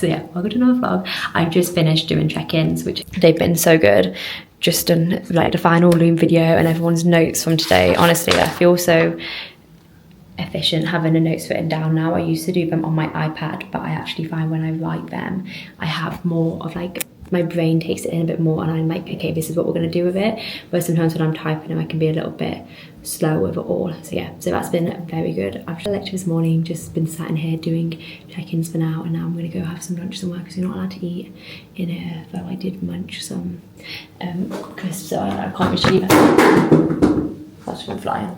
So yeah, welcome to another vlog. I've just finished doing check-ins, which they've been so good. Just done like the final loom video and everyone's notes from today. Honestly, I feel so efficient having the notes written down now. I used to do them on my iPad, but I actually find when I write them, I have more of like, my brain takes it in a bit more and I'm like, okay, this is what we're gonna do with it. But sometimes when I'm typing them, I can be a little bit slow with it all. So yeah, so that's been very good. I've had a lecture this morning, just been sat in here doing check-ins for now, and now I'm gonna go have some lunch somewhere because you're not allowed to eat in here, though I did munch some crisps, so I can't really show you that. That's one flying.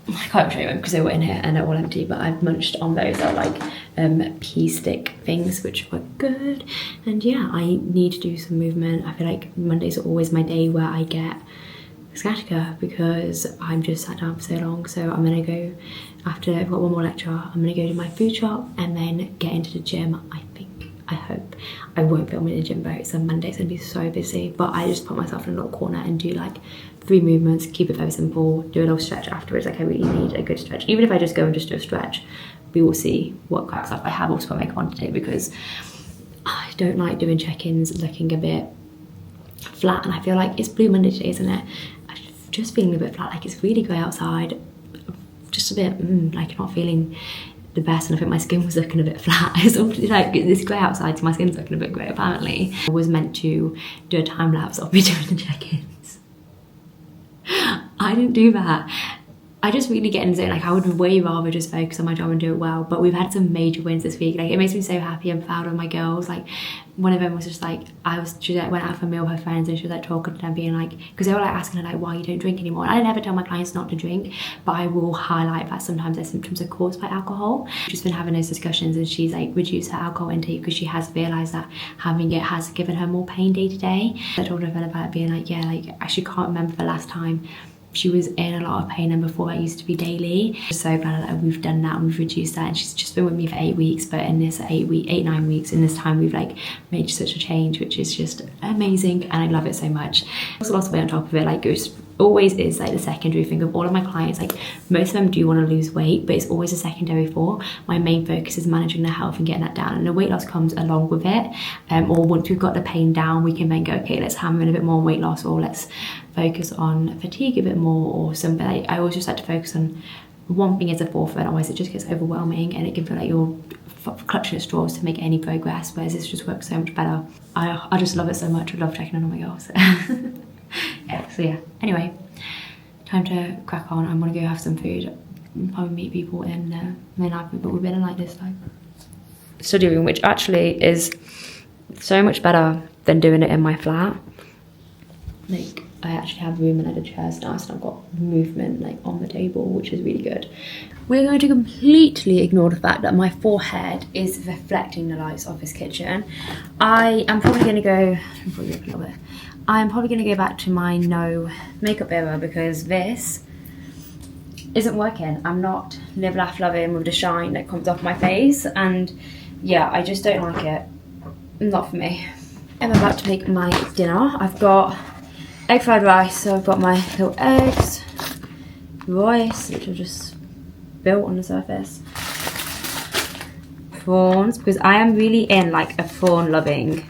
I can't show you them because they were in here and they're all empty, but I've munched on those. They're like pea stick things, which were good. And yeah, I need to do some movement. I feel like Mondays are always my day where I get sciatica because I'm just sat down for so long. So I'm gonna go, after I've got one more lecture, I'm gonna go to my food shop and then get into the gym. I hope I won't film in the gym though. So Monday's gonna be so busy, but I just put myself in a little corner and do like 3 movements, keep it very simple, do a little stretch afterwards. Like I really need a good stretch. Even if I just go and just do a stretch, we will see what cracks up. I have also got makeup on today because I don't like doing check-ins looking a bit flat, and I feel like it's Blue Monday today, isn't it? I'm just feeling a bit flat, like it's really grey outside, just a bit like not feeling the best, and I think my skin was looking a bit flat. It's like it's grey outside, so my skin's looking a bit grey apparently. I was meant to do a time lapse of me doing the check-ins. I didn't do that. I just really get in the zone. Like I would way rather just focus on my job and do it well. But we've had some major wins this week. Like it makes me so happy and proud of my girls. Like one of them was just like, she like went out for a meal with her friends and she was like talking to them, being like, because they were like asking her like why you don't drink anymore. And I never tell my clients not to drink, but I will highlight that sometimes their symptoms are caused by alcohol. She's been having those discussions and she's like reduced her alcohol intake because she has realised that having it has given her more pain day to day. I told her about it, being like, yeah, like I actually can't remember the last time she was in a lot of pain, and before that used to be daily. I'm so glad that we've done that and we've reduced that, and she's just been with me for 8 weeks, but in this 9 weeks in this time we've like made such a change, which is just amazing and I love it so much. Also lost weight on top of it. Like it always is like the secondary thing of all of my clients. Like most of them do want to lose weight, but it's always a secondary thought. My main focus is managing their health and getting that down, and the weight loss comes along with it. Or once we've got the pain down, we can then go, okay, let's hammer in a bit more weight loss, or let's focus on fatigue a bit more or something. I always just like to focus on one thing as a forefront, otherwise it just gets overwhelming and it can feel like you're clutching at straws to make any progress, whereas this just works so much better. I just love it so much. I love checking in on my girls. Yeah, so yeah, anyway, time to crack on. I'm gonna go have some food, probably meet people in the night, but we've been in like this like study room, which actually is so much better than doing it in my flat. Like I actually have room and the chairs now, so I've got movement like on the table, which is really good. We're going to completely ignore the fact that my forehead is reflecting the lights of this kitchen. I'm probably going to go back to my no makeup era because this isn't working. I'm not live, laugh, loving with the shine that comes off my face, and yeah, I just don't like it. Not for me. I'm about to make my dinner. I've got egg fried rice, so I've got my little eggs, rice, which I've just built on the surface, prawns, because I am really in like a prawn loving,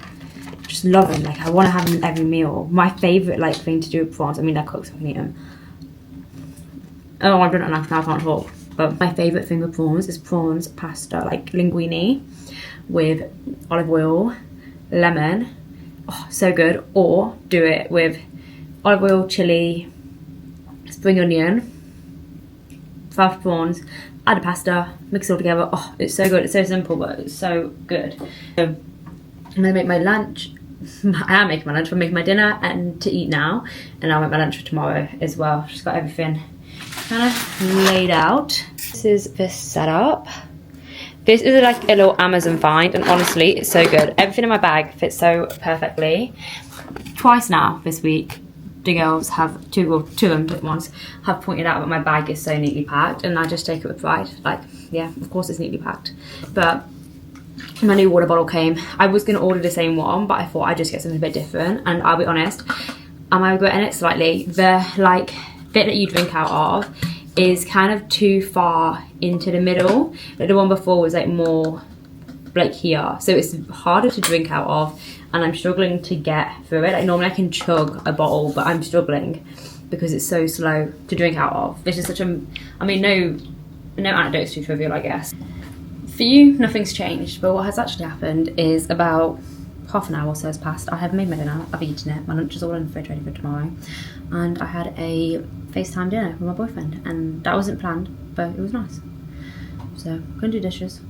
just loving, like I want to have them every meal. My favourite like thing to do with prawns, I mean they're cooked so I can eat them. Oh, I've done it enough now, I can't talk. But my favourite thing with prawns is prawns pasta, like linguine with olive oil, lemon, oh so good, or do it with olive oil, chilli, spring onion, 5 prawns, add the pasta, mix it all together. Oh, it's so good. It's so simple, but it's so good. So I'm gonna make my lunch. I am making my lunch. I'm making my dinner and to eat now, and I'll make my lunch for tomorrow as well. Just got everything kind of laid out. This is the setup. This is like a little Amazon find, and honestly, it's so good. Everything in my bag fits so perfectly. Twice now this week, the girls have, two of them ones, have pointed out that my bag is so neatly packed, and I just take it with pride. Like, yeah, of course it's neatly packed. But my new water bottle came. I was going to order the same one, but I thought I'd just get something a bit different, and I'll be honest, am I regretting it slightly? The like bit that you drink out of is kind of too far into the middle. Like the one before was like more like here, so it's harder to drink out of, and I'm struggling to get through it. Like normally I can chug a bottle, but I'm struggling because it's so slow to drink out of. This is such a, I mean, no anecdotes too trivial, I guess. For you, nothing's changed, but what has actually happened is about half an hour or so has passed. I have made my dinner, I've eaten it, my lunch is all in the fridge ready for tomorrow, and I had a FaceTime dinner with my boyfriend, and that wasn't planned, but it was nice. So I'm gonna do dishes,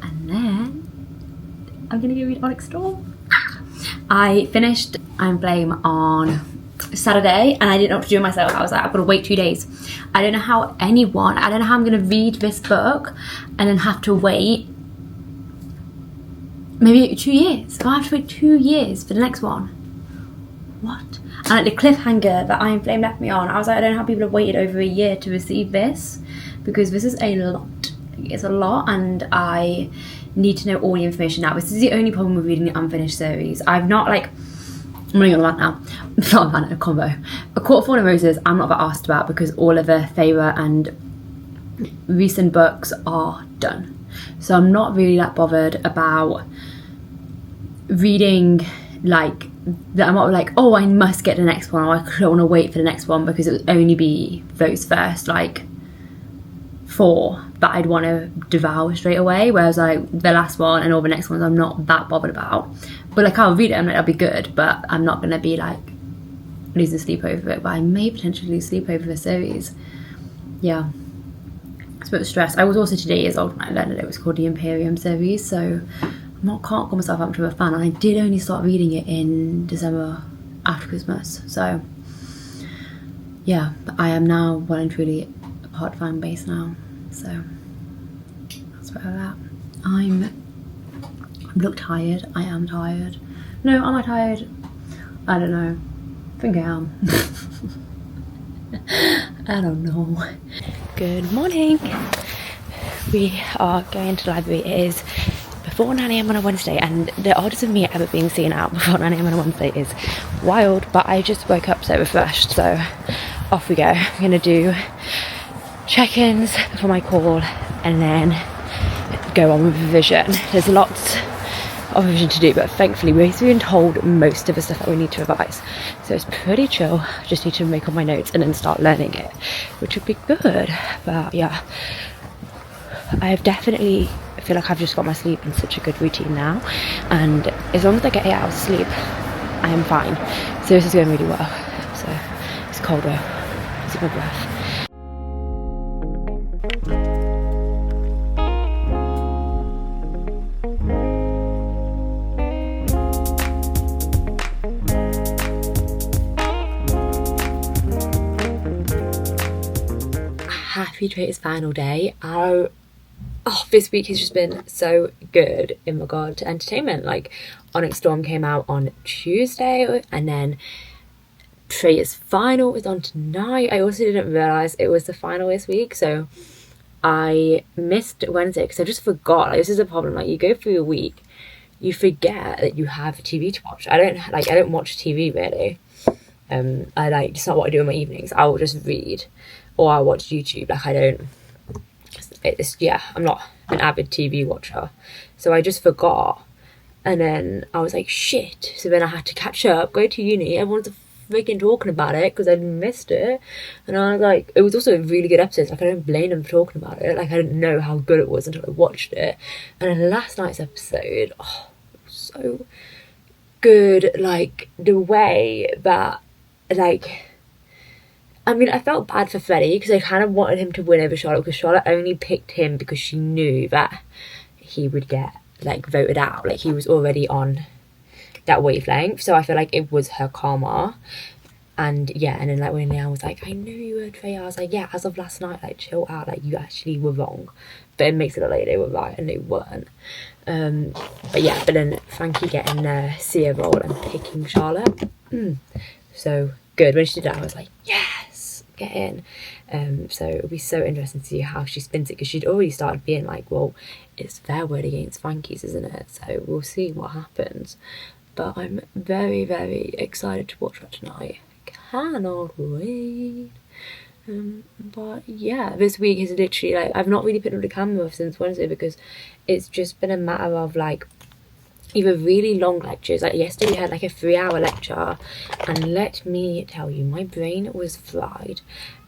and then I'm gonna go read Onyx Storm. I finished I'm Blame on Saturday, and I didn't know what to do with myself. I was like, I've got to wait 2 days. I don't know how I don't know how I'm gonna read this book and then have to wait maybe 2 years. I have to wait 2 years for the next one. What? And like the cliffhanger that Iron Flame left me on, I was like, I don't know how people have waited over a year to receive this, because this is a lot. It's a lot, and I need to know all the information now. This is the only problem with reading the unfinished series. I've not like, I'm running on that now. Not a fan, a combo. A Court of Thorn and Roses, I'm not that asked about because all of the Feyre and recent books are done. So I'm not really that bothered about reading like that. I'm not like, oh, I must get the next one, or I don't want to wait for the next one, because it would only be those first like 4 that I'd want to devour straight away, whereas like the last one and all the next ones I'm not that bothered about. But like I'll read it, I'm like, that'll be good, but I'm not gonna be like losing sleep over it. But I may potentially lose sleep over the series. Yeah, it's a bit of stress. I was also today years old when I learned that it was called the Imperium series, so can't call myself up to a fan, and I did only start reading it in December after Christmas. So yeah, but I am now well and truly a part fan base now, so that's where I'm at. I look tired. I am tired. No, am I tired? I don't know. I think I am. I don't know. Good morning. We are going to the library. It is before 9 AM on a Wednesday, and the odds of me ever being seen out before 9 AM on a Wednesday is wild, but I just woke up so refreshed, so off we go. I'm gonna do check-ins before my call and then go on with revision. There's lots of revision to do, but thankfully we've been told most of the stuff that we need to revise, so it's pretty chill. Just need to make all my notes and then start learning it, which would be good. But yeah, I have definitely feel like I've just got my sleep in such a good routine now, and as long as I get 8 hours of sleep I am fine. So this is going really well. So it's cold though, it's my breath. Happy Traitors final day. This week has just been so good in regard to entertainment. Like Onyx Storm came out on Tuesday, and then Traitors final is on tonight. I also didn't realise it was the final this week, so I missed Wednesday because I just forgot. Like, this is a problem. Like, you go through a week, you forget that you have TV to watch. I don't watch TV really. It's not what I do in my evenings. I will just read, or I watch YouTube. I'm not an avid TV watcher, so I just forgot, and then I was like, shit. So then I had to catch up, go to uni. Everyone's freaking talking about it because I missed it, and I was like, it was also a really good episode. Like, I don't blame them for talking about it. Like, I didn't know how good it was until I watched it, and then last night's episode, it was so good. Like, the way that, like, I mean, I felt bad for Freddie because I kind of wanted him to win over Charlotte, because Charlotte only picked him because she knew that he would get, like, voted out. Like, he was already on that wavelength, so I feel like it was her karma. And yeah, and then like when I was like, I knew you were Trey, I was like, yeah, as of last night, like, chill out, like, you actually were wrong. But it makes it look like they were right and they weren't. But yeah, but then Frankie getting the Sia role and picking Charlotte, so good. When she did that, I was like, yes, get in. So it'll be so interesting to see how she spins it, because she'd already started being like, well, it's their word against Frankie's, isn't it? So we'll see what happens. But I'm very, very excited to watch that tonight. I cannot wait. But yeah, this week is literally like, I've not really put on the camera since Wednesday because it's just been a matter of like either really long lectures. Like yesterday we had like a 3-hour lecture, and let me tell you, my brain was fried.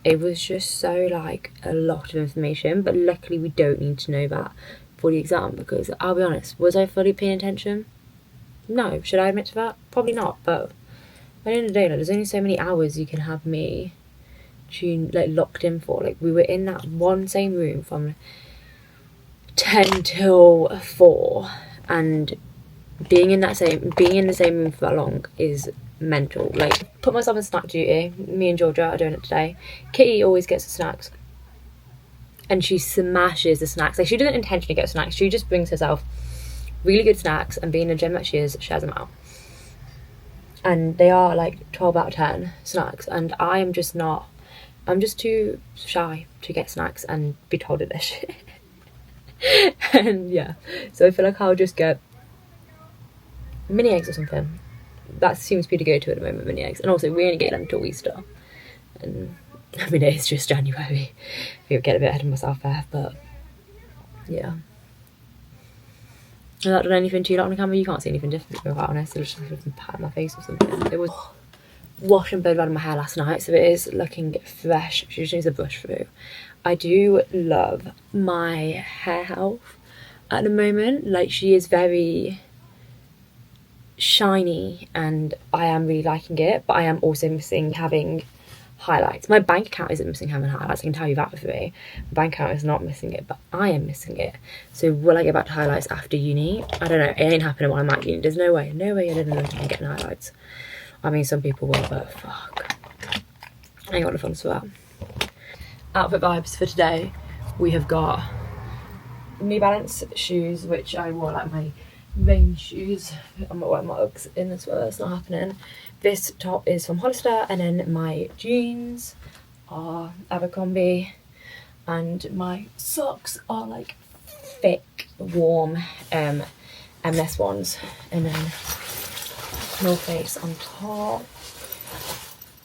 It was just so like a lot of information, but luckily we don't need to know that for the exam, because I'll be honest, was I fully paying attention? No. Should I admit to that? Probably not. But at the end of the day, like, there's only so many hours you can have me like locked in for. Like we were in that one same room from 10 till 4, and being in the same room for that long is mental. Like, put myself in snack duty. Me and Georgia are doing it today. Kitty always gets the snacks, and she smashes the snacks. Like, she doesn't intentionally get snacks, she just brings herself really good snacks, and being the gem that she is, shares them out. And they are like 12 out of 10 snacks, and I'm just too shy to get snacks and be told that they're shit. And yeah, so I feel like I'll just get mini eggs or something. That seems to be the go-to at the moment, mini eggs. And also, we only get them until Easter, and I mean, it's just January. I'll get a bit ahead of myself there, but yeah. I've not done anything too loud on the camera. You can't see anything different, to be quite honest. It was just a pat on my face or something. It was wash and blow dried my hair last night, so it is looking fresh. She just needs a brush through. I do love my hair health at the moment. Like, she is very shiny and I am really liking it, but I am also missing having highlights. My bank account isn't missing having highlights, I can tell you that for free. My bank account is not missing it, but I am missing it. So will I get back to highlights after uni? I don't know. It ain't happening while I'm at uni. There's no way I didn't know I'm getting highlights. I mean, some people will, but fuck, I ain't got the funds for that. Outfit vibes for today. We have got New Balance shoes, which I wore like my rain shoes. I'm not wearing my Uggs in as well, that's not happening. This top is from Hollister, and then my jeans are Abercrombie, and my socks are like thick, warm M&S ones, and then North Face on top.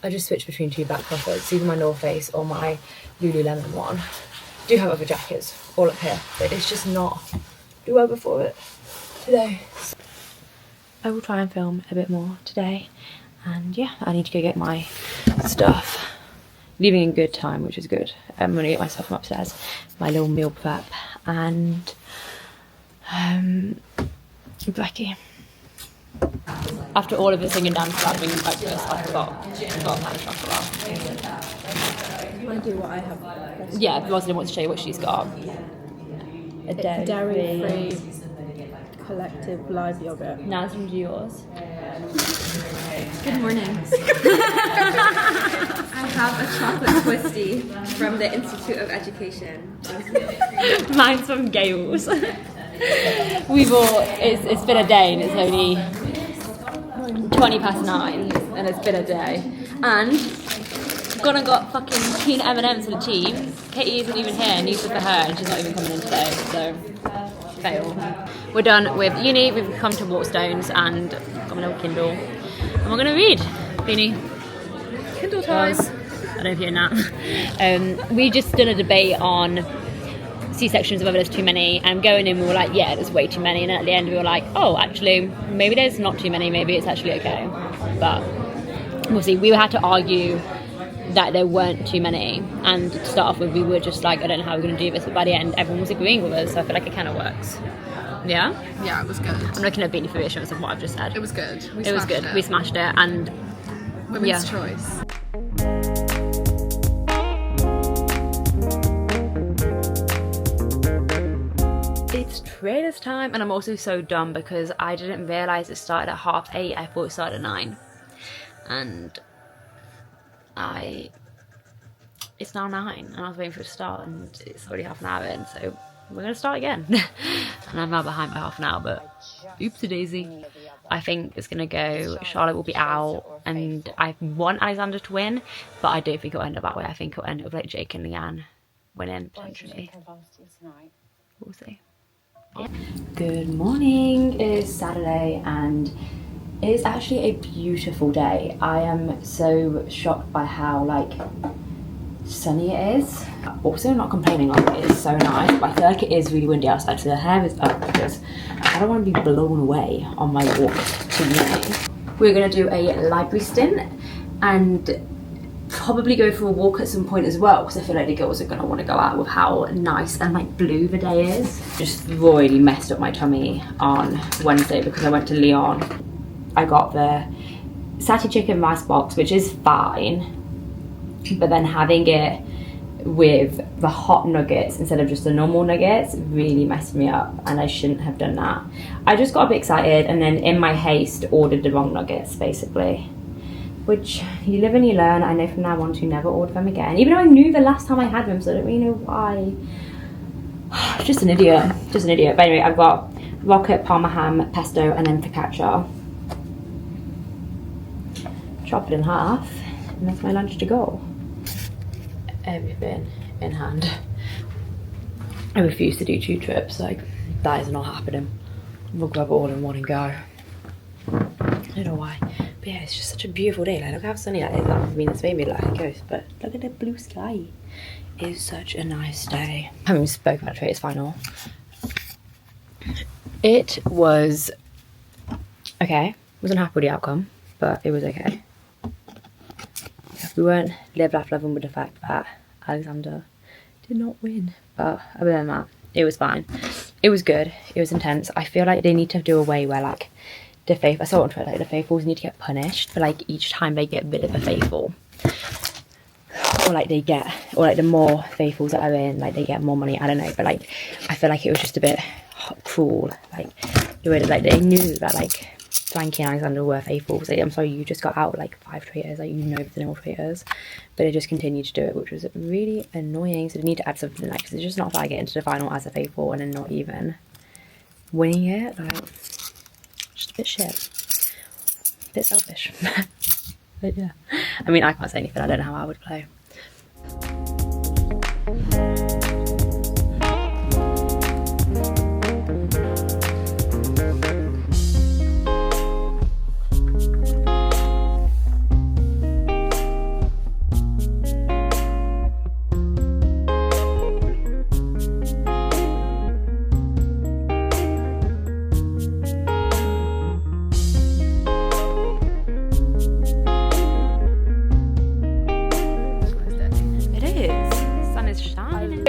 I just switched between two black pockets, either my North Face or my Lululemon one. Do have other jackets all up here, but it's just not the weather for it today. I will try and film a bit more today, and yeah, I need to go get my stuff. Leaving in good time, which is good. I'm gonna get my stuff from upstairs, my little meal prep, and Becky. After all of the singing, dance, clapping, breakfast, I forgot my chocolate. I do what I have. Yeah, Rosalind wants to show you what she's got. A dairy-free collective live yogurt. Now it's into yours. Good morning. I have a chocolate twisty from the Institute of Education. Mine's from Gales. It's been a day, and it's only 9:20, and it's been a day. And gone and got fucking peanut M&M's for the team. Katie isn't even here, news for her, and she's not even coming in today, so fail. We're done with uni, we've come to Waterstones and got my little Kindle, and we're gonna read. Beanie. Kindle time. I don't know if you're in that. We just done a debate on C-sections, whether there's too many, and going in we were like, yeah, there's way too many, and then at the end we were like, oh, actually maybe there's not too many, maybe it's actually okay. But we'll see. We had to argue that there weren't too many, and to start off with we were just like, I don't know how we're going to do this, but by the end everyone was agreeing with us, so I feel like it kind of works. Yeah it was good. I'm looking at Beanie for reassurance of what I've just said. It was good. It was good. We smashed it, and women's choice. It's traitors time, and I'm also so dumb because I didn't realise it started at 8:30. I thought it started at 9, and it's now 9, and I was waiting for it to start, and it's already half an hour in, so we're gonna start again. And I'm now behind by half an hour, but oopsie daisy. I think it's gonna go, Charlotte will be out, and I want Alexander to win, but I don't think it'll end up that way. I think it'll end up with like Jake and Leanne winning potentially. We'll see. Yeah. Good morning. It is Saturday, and it is actually a beautiful day. I am so shocked by how like sunny it is. Also not complaining, like it is so nice, but I feel like it is really windy outside, so the hair is up because I don't want to be blown away on my walk to uni. We're gonna do a library stint and probably go for a walk at some point as well, because I feel like the girls are gonna want to go out with how nice and like blue the day is. Just royally messed up my tummy on Wednesday because I went to Lyon. I got the satay chicken rice box, which is fine, but then having it with the hot nuggets instead of just the normal nuggets really messed me up, and I shouldn't have done that. I just got a bit excited and then in my haste ordered the wrong nuggets basically, which you live and you learn. I know from now on to never order them again, even though I knew the last time I had them, so I don't really know why. Just an idiot, just an idiot. But anyway, I've got rocket, parma ham, pesto, and then focaccia. Chop it in half, and that's my lunch to go. Everything in hand. I refuse to do 2 trips, like that is not happening. We'll grab it all in one and go. I don't know why, but yeah, it's just such a beautiful day. Like, look how sunny that is. I mean, it's maybe like a ghost, but look at the blue sky. It is such a nice day. I haven't even spoken about Traitors final. It was okay. Wasn't happy with the outcome, but it was okay. We weren't live, laugh, loving with the fact that Alexander did not win, but other than that, it was fine. It was good. It was intense. I feel like they need to do a way where like the faithful, I saw it on Twitter, like the faithfuls need to get punished for like each time they get rid of a faithful, or like they get, or like the more faithfuls that are in, like they get more money. I don't know, but like I feel like it was just a bit cruel, like the way that like they knew that like Frankie and Alexander were faithfuls. Like, I'm sorry, you just got out like 5 traitors, like you know they're all traitors, but they just continued to do it, which was really annoying. So they need to add something like, because it's just not fair getting into the final as a faithful and then not even winning it. Like, just a bit shit, a bit selfish. But yeah, I mean, I can't say anything. I don't know how I would play.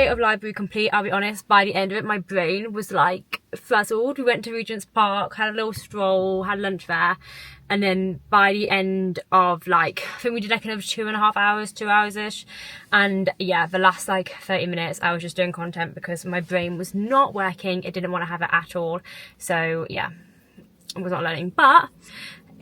Of library complete. I'll be honest, by the end of it my brain was like frazzled. We went to Regent's Park, had a little stroll, had lunch there, and then by the end of like, I think we did like another 2.5 hours, 2 hours ish, and yeah, the last like 30 minutes I was just doing content because my brain was not working. It didn't want to have it at all, so yeah, I was not learning. But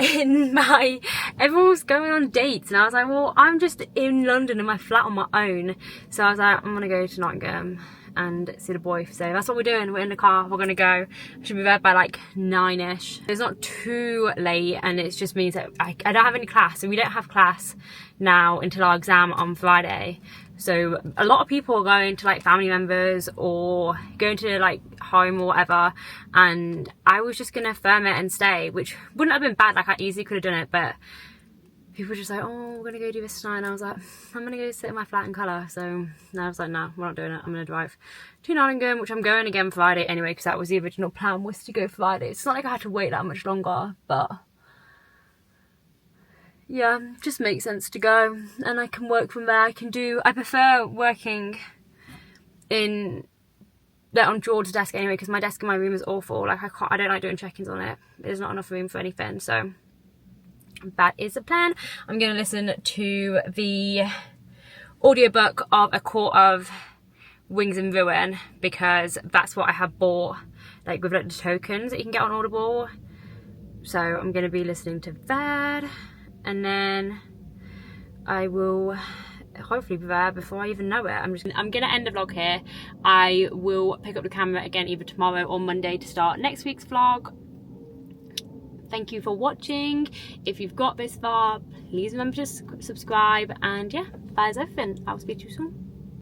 everyone was going on dates, and I was like, well, I'm just in London in my flat on my own, so I was like, I'm gonna go to Nottingham and see the boy. So that's what we're doing. We're in the car, we're gonna go. I should be there by like 9ish. It's not too late, and it just means that I don't have any class, so we don't have class now until our exam on Friday. So a lot of people are going to like family members or going to like home or whatever, and I was just gonna firm it and stay, which wouldn't have been bad. Like I easily could have done it, but people were just like, oh, we're gonna go do this tonight, and I was like, I'm gonna go sit in my flat and colour. So I was like, no, we're not doing it. I'm gonna drive to Nottingham, which I'm going again Friday anyway, because that was the original plan, was to go Friday. It's not like I had to wait that much longer, but yeah, just makes sense to go, and I can work from there. I prefer working on George's desk anyway, because my desk in my room is awful. Like I don't like doing check-ins on it. There's not enough room for anything, so that is the plan. I'm going to listen to the audiobook of A Court of Wings and Ruin, because that's what I have bought, like with like the tokens that you can get on Audible. So I'm going to be listening to that, and then I will hopefully be there before I even know it. I'm gonna end the vlog here. I will pick up the camera again either tomorrow or Monday to start next week's vlog. Thank you for watching. If you've got this far, please remember to subscribe, and yeah, that is everything. I'll speak to you soon.